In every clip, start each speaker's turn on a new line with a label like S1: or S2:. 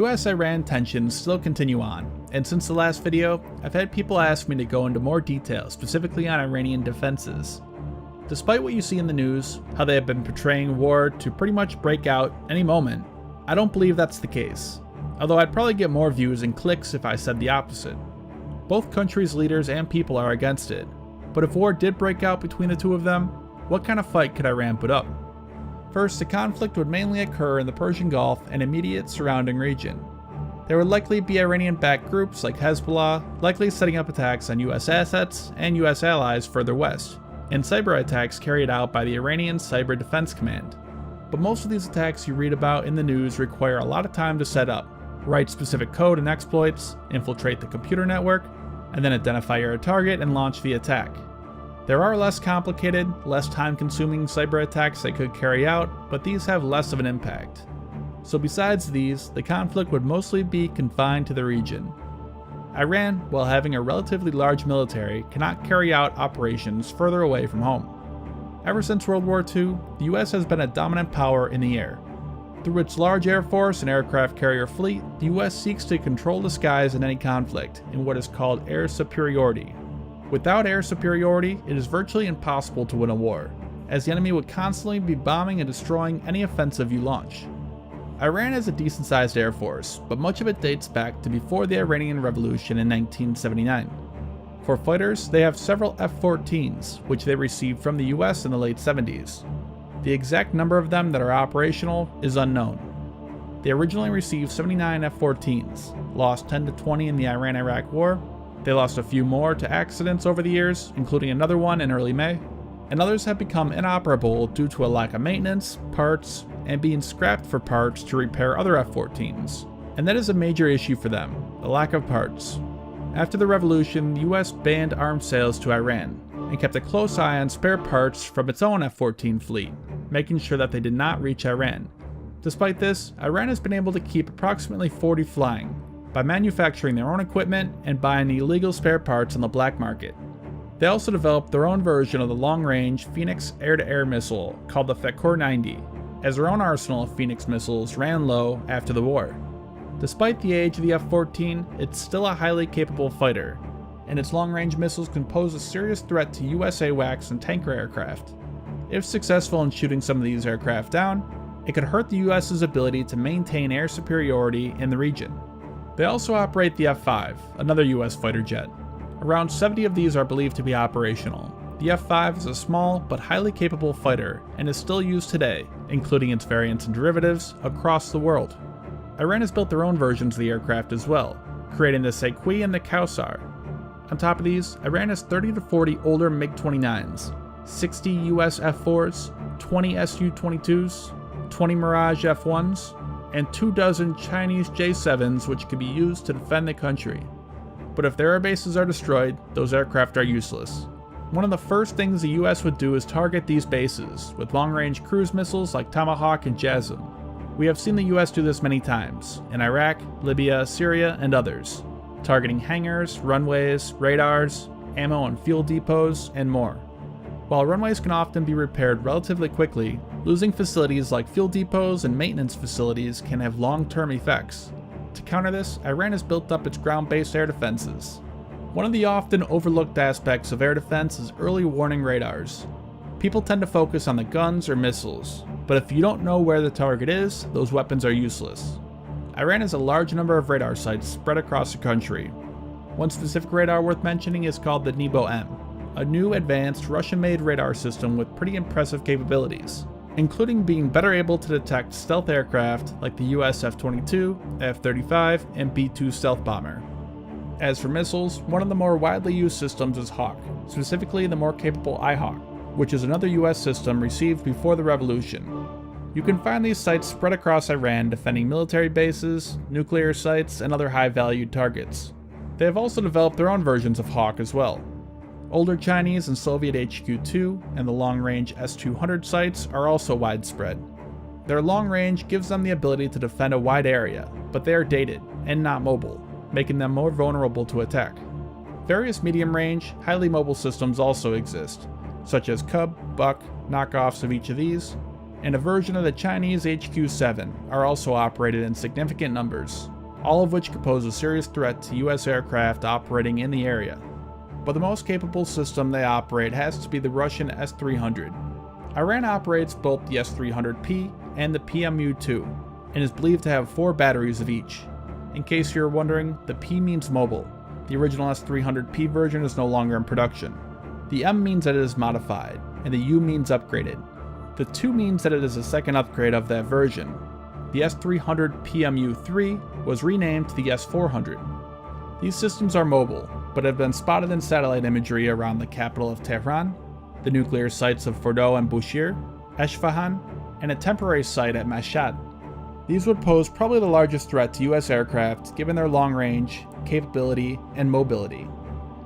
S1: US-Iran tensions still continue on, and since the last video, I've had people ask me to go into more detail specifically on Iranian defenses. Despite what you see in the news, how they have been portraying war to pretty much break out any moment, I don't believe that's the case, although I'd probably get more views and clicks if I said the opposite. Both countries' leaders and people are against it, but if war did break out between the two of them, what kind of fight could Iran put up? First, the conflict would mainly occur in the Persian Gulf and immediate surrounding region. There would likely be Iranian-backed groups like Hezbollah, likely setting up attacks on US assets and US allies further west, and cyber attacks carried out by the Iranian Cyber Defense Command. But most of these attacks you read about in the news require a lot of time to set up, write specific code and exploits, infiltrate the computer network, and then identify your target and launch the attack. There are less complicated, less time-consuming cyber attacks they could carry out, but these have less of an impact. So besides these, the conflict would mostly be confined to the region. Iran, while having a relatively large military, cannot carry out operations further away from home. Ever since World War II, the US has been a dominant power in the air. Through its large air force and aircraft carrier fleet, the US seeks to control the skies in any conflict in what is called air superiority. Without air superiority, it is virtually impossible to win a war, as the enemy would constantly be bombing and destroying any offensive you launch. Iran has a decent-sized air force, but much of it dates back to before the Iranian Revolution in 1979. For fighters, they have several F-14s, which they received from the US in the late 70s. The exact number of them that are operational is unknown. They originally received 79 F-14s, lost 10 to 20 in the Iran-Iraq War. They lost a few more to accidents over the years, including another one in early May, and others have become inoperable due to a lack of maintenance, parts, and being scrapped for parts to repair other F-14s. And that is a major issue for them, the lack of parts. After the revolution, the US banned arms sales to Iran, and kept a close eye on spare parts from its own F-14 fleet, making sure that they did not reach Iran. Despite this, Iran has been able to keep approximately 40 flying, by manufacturing their own equipment and buying illegal spare parts on the black market. They also developed their own version of the long-range Phoenix air-to-air missile called the Fakhor 90, as their own arsenal of Phoenix missiles ran low after the war. Despite the age of the F-14, it's still a highly capable fighter, and its long-range missiles can pose a serious threat to US AWACS and tanker aircraft. If successful in shooting some of these aircraft down, it could hurt the US's ability to maintain air superiority in the region. They also operate the F-5, another US fighter jet. Around 70 of these are believed to be operational. The F-5 is a small but highly capable fighter and is still used today, including its variants and derivatives, across the world. Iran has built their own versions of the aircraft as well, creating the Saqui and the Kausar. On top of these, Iran has 30 to 40 older MiG-29s, 60 US F-4s, 20 Su-22s, 20 Mirage F-1s, and 24 Chinese J-7s which can be used to defend the country. But if their air bases are destroyed, those aircraft are useless. One of the first things the US would do is target these bases with long-range cruise missiles like Tomahawk and JASSM. We have seen the US do this many times, in Iraq, Libya, Syria, and others, targeting hangars, runways, radars, ammo and fuel depots, and more. While runways can often be repaired relatively quickly, losing facilities like fuel depots and maintenance facilities can have long-term effects. To counter this, Iran has built up its ground-based air defenses. One of the often overlooked aspects of air defense is early warning radars. People tend to focus on the guns or missiles, but if you don't know where the target is, those weapons are useless. Iran has a large number of radar sites spread across the country. One specific radar worth mentioning is called the Nebo-M, a new advanced Russian-made radar system with pretty impressive capabilities, including being better able to detect stealth aircraft like the US F-22, F-35, and B-2 stealth bomber. As for missiles, one of the more widely used systems is Hawk, specifically the more capable IHawk, which is another US system received before the revolution. You can find these sites spread across Iran defending military bases, nuclear sites, and other high-valued targets. They have also developed their own versions of Hawk as well. Older Chinese and Soviet HQ-2 and the long-range S-200 sites are also widespread. Their long range gives them the ability to defend a wide area, but they are dated and not mobile, making them more vulnerable to attack. Various medium-range, highly mobile systems also exist, such as Cub, Buck, knockoffs of each of these, and a version of the Chinese HQ-7 are also operated in significant numbers. all of which could pose a serious threat to US aircraft operating in the area. But the most capable system they operate has to be the Russian S-300. Iran operates both the S-300P and the PMU-2, and is believed to have 4 batteries of each. In case you're wondering, the P means mobile. The original S-300P version is no longer in production. The M means that it is modified, and the U means upgraded. The 2 means that it is a second upgrade of that version. The S-300 PMU-3 was renamed to the S-400. These systems are mobile, but have been spotted in satellite imagery around the capital of Tehran, the nuclear sites of Fordow and Bushehr, Esfahan, and a temporary site at Mashhad. These would pose probably the largest threat to US aircraft given their long range, capability, and mobility.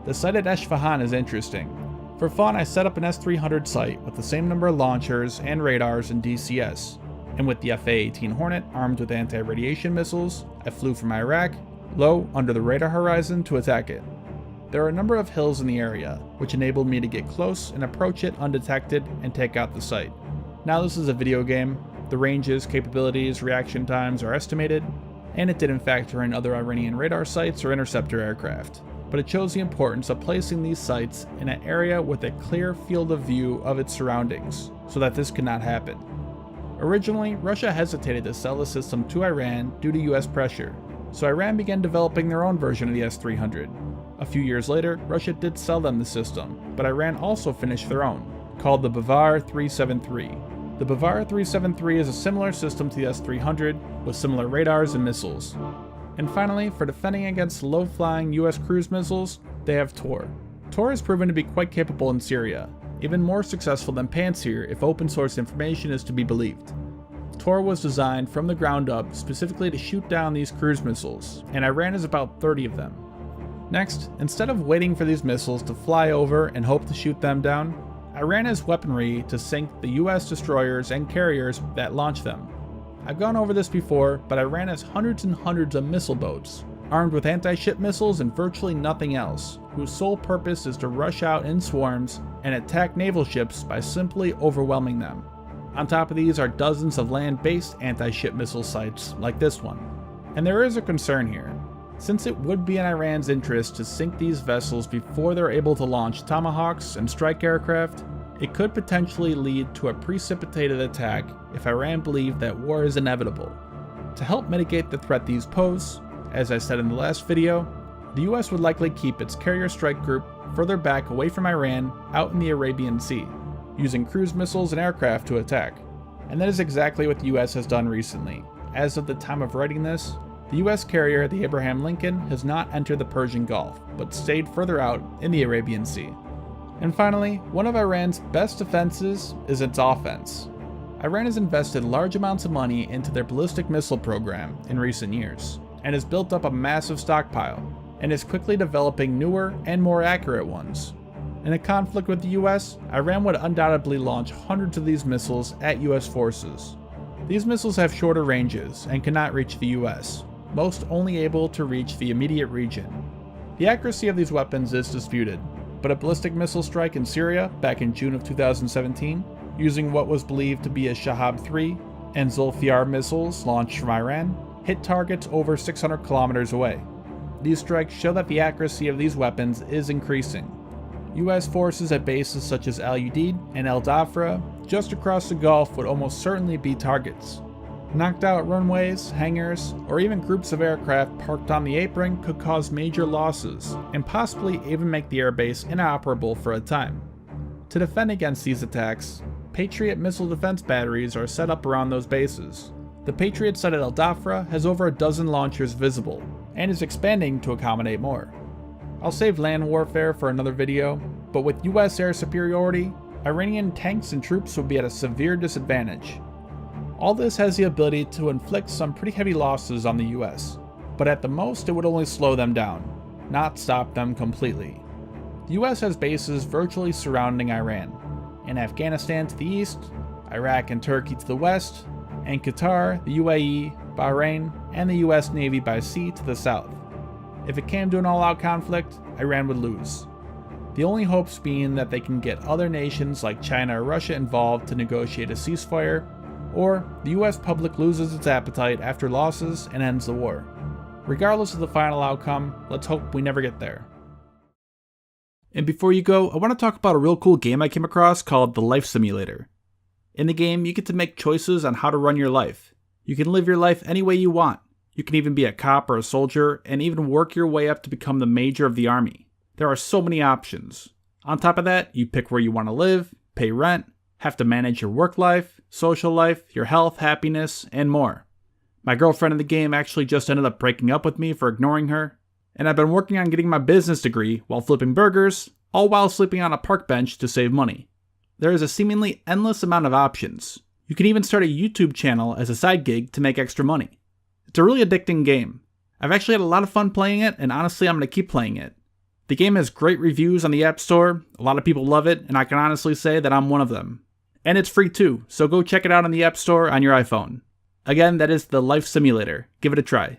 S1: The site at Esfahan is interesting. For fun, I set up an S-300 site with the same number of launchers and radars in DCS, and with the Fa-18 Hornet armed with anti-radiation missiles, I flew from Iraq, low under the radar horizon to attack it. There are a number of hills in the area, which enabled me to get close and approach it undetected and take out the site. Now this is a video game, the ranges, capabilities, reaction times are estimated, and it didn't factor in other Iranian radar sites or interceptor aircraft, but it shows the importance of placing these sites in an area with a clear field of view of its surroundings, so that this could not happen. Originally, Russia hesitated to sell the system to Iran due to US pressure, so Iran began developing their own version of the S-300. A few years later, Russia did sell them the system, but Iran also finished their own, called the Bavar 373. The Bavar 373 is a similar system to the S-300, with similar radars and missiles. And finally, for defending against low-flying US cruise missiles, they have Tor. Tor has proven to be quite capable in Syria, even more successful than Pantsir if open source information is to be believed. Tor was designed from the ground up specifically to shoot down these cruise missiles, and Iran has about 30 of them. Next, instead of waiting for these missiles to fly over and hope to shoot them down, Iran has weaponry to sink the US destroyers and carriers that launch them. I've gone over this before, but Iran has hundreds and hundreds of missile boats, armed with anti-ship missiles and virtually nothing else, whose sole purpose is to rush out in swarms and attack naval ships by simply overwhelming them. On top of these are dozens of land-based anti-ship missile sites like this one. And there is a concern here. Since it would be in Iran's interest to sink these vessels before they're able to launch Tomahawks and strike aircraft, it could potentially lead to a precipitated attack if Iran believed that war is inevitable. To help mitigate the threat these pose, as I said in the last video, the US would likely keep its carrier strike group further back away from Iran out in the Arabian Sea, using cruise missiles and aircraft to attack. And that is exactly what the US has done recently. As of the time of writing this, the US carrier, the Abraham Lincoln, has not entered the Persian Gulf, but stayed further out in the Arabian Sea. And finally, one of Iran's best defenses is its offense. Iran has invested large amounts of money into their ballistic missile program in recent years, and has built up a massive stockpile, and is quickly developing newer and more accurate ones. In a conflict with the US, Iran would undoubtedly launch hundreds of these missiles at US forces. These missiles have shorter ranges and cannot reach the US, most only able to reach the immediate region. The accuracy of these weapons is disputed, but a ballistic missile strike in Syria back in June of 2017, using what was believed to be a Shahab-3 and Zulfiqar missiles launched from Iran, hit targets over 600 kilometers away. These strikes show that the accuracy of these weapons is increasing. US forces at bases such as Al Udeid and El Dhafra just across the Gulf would almost certainly be targets. Knocked out runways, hangars, or even groups of aircraft parked on the apron could cause major losses, and possibly even make the airbase inoperable for a time. To defend against these attacks, Patriot missile defense batteries are set up around those bases. The Patriot site at El Dhafra has over a dozen launchers visible, and is expanding to accommodate more. I'll save land warfare for another video, but with US air superiority, Iranian tanks and troops would be at a severe disadvantage. All this has the ability to inflict some pretty heavy losses on the US, but at the most it would only slow them down, not stop them completely. The US has bases virtually surrounding Iran, in Afghanistan to the east, Iraq and Turkey to the west, and Qatar, the UAE, Bahrain, and the US Navy by sea to the south. If it came to an all-out conflict, Iran would lose. The only hopes being that they can get other nations like China or Russia involved to negotiate a ceasefire, or the US public loses its appetite after losses and ends the war. Regardless of the final outcome, let's hope we never get there. And before you go, I want to talk about a real cool game I came across called The Life Simulator. In the game, you get to make choices on how to run your life. You can live your life any way you want. You can even be a cop or a soldier, and even work your way up to become the major of the army. There are so many options. On top of that, you pick where you want to live, pay rent, have to manage your work life, social life, your health, happiness, and more. My girlfriend in the game actually just ended up breaking up with me for ignoring her, and I've been working on getting my business degree while flipping burgers, all while sleeping on a park bench to save money. There is a seemingly endless amount of options. You can even start a YouTube channel as a side gig to make extra money. It's a really addicting game. I've actually had a lot of fun playing it, and honestly I'm going to keep playing it. The game has great reviews on the App Store, a lot of people love it, and I can honestly say that I'm one of them. And it's free too, so go check it out on the App Store on your iPhone. Again, that is The Life Simulator. Give it a try.